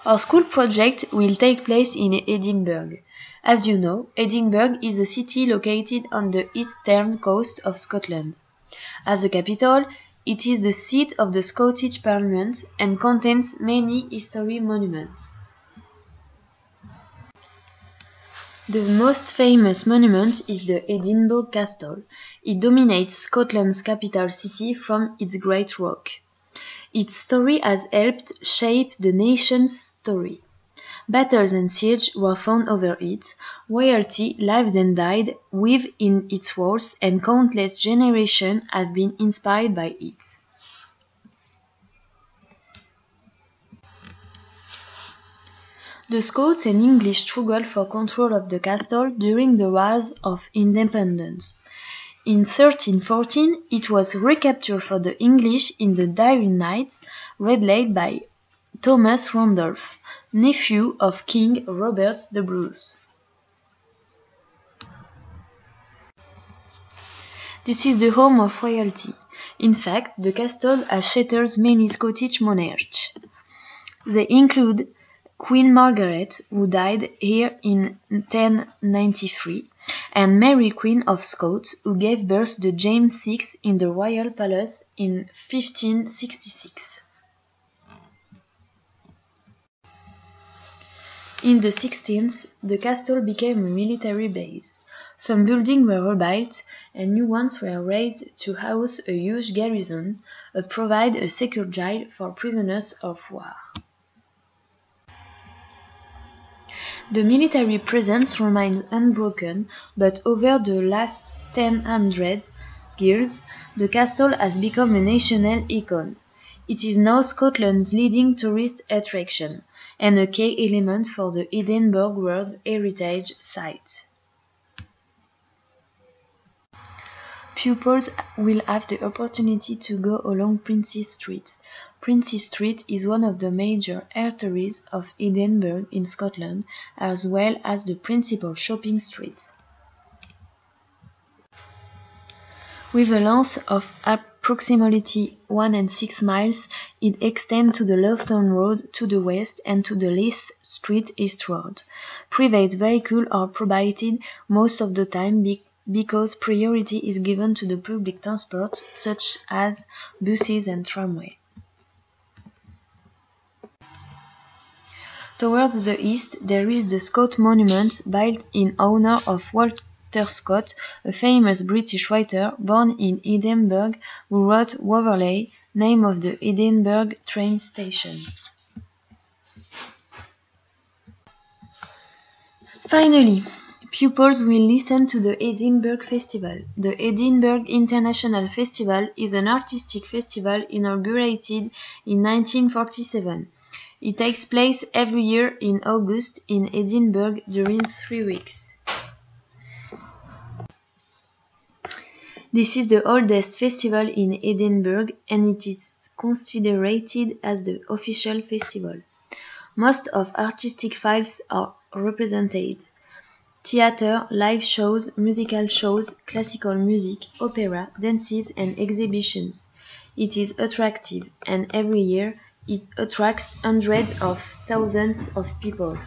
Our school project will take place in Edinburgh. As you know, Edinburgh is a city located on the eastern coast of Scotland. As a capital, it is the seat of the Scottish Parliament and contains many historic monuments. The most famous monument is the Edinburgh Castle. It dominates Scotland's capital city from its great rock. Its story has helped shape the nation's story. Battles and sieges were fought over it, royalty lived and died within its walls, and countless generations have been inspired by it. The Scots and English struggled for control of the castle during the Wars of Independence. In 1314, it was recaptured for the English in the Daring Nights, led by Thomas Randolph, nephew of King Robert the Bruce. This is the home of royalty. In fact, the castle has sheltered many Scottish monarchs. They include Queen Margaret, who died here in 1093, and Mary Queen of Scots, who gave birth to James VI in the royal palace in 1566. In the 16th, the castle became a military base. Some buildings were rebuilt, and new ones were raised to house a huge garrison, and provide a secure jail for prisoners of war. The military presence remains unbroken, but over the last 100 years, the castle has become a national icon. It is now Scotland's leading tourist attraction, and a key element for the Edinburgh World Heritage Site. Pupils will have the opportunity to go along Princes Street. Princes Street is one of the major arteries of Edinburgh in Scotland, as well as the principal shopping street. With a length of approximately 1.6 miles, it extends to the Lawthorne Road to the west and to the Leith Street eastward. Private vehicles are provided most of the time because priority is given to the public transport such as buses and tramway. Towards the east, there is the Scott Monument, built in honor of Walter Scott, a famous British writer born in Edinburgh who wrote Waverley, name of the Edinburgh train station. Finally, pupils will listen to the Edinburgh Festival. The Edinburgh International Festival is an artistic festival inaugurated in 1947. It takes place every year in August in Edinburgh during 3 weeks. This is the oldest festival in Edinburgh, and it is considered as the official festival. Most of artistic fields are represented: theatre, live shows, musical shows, classical music, opera, dances and exhibitions. It is attractive, and every year it attracts hundreds of thousands of people.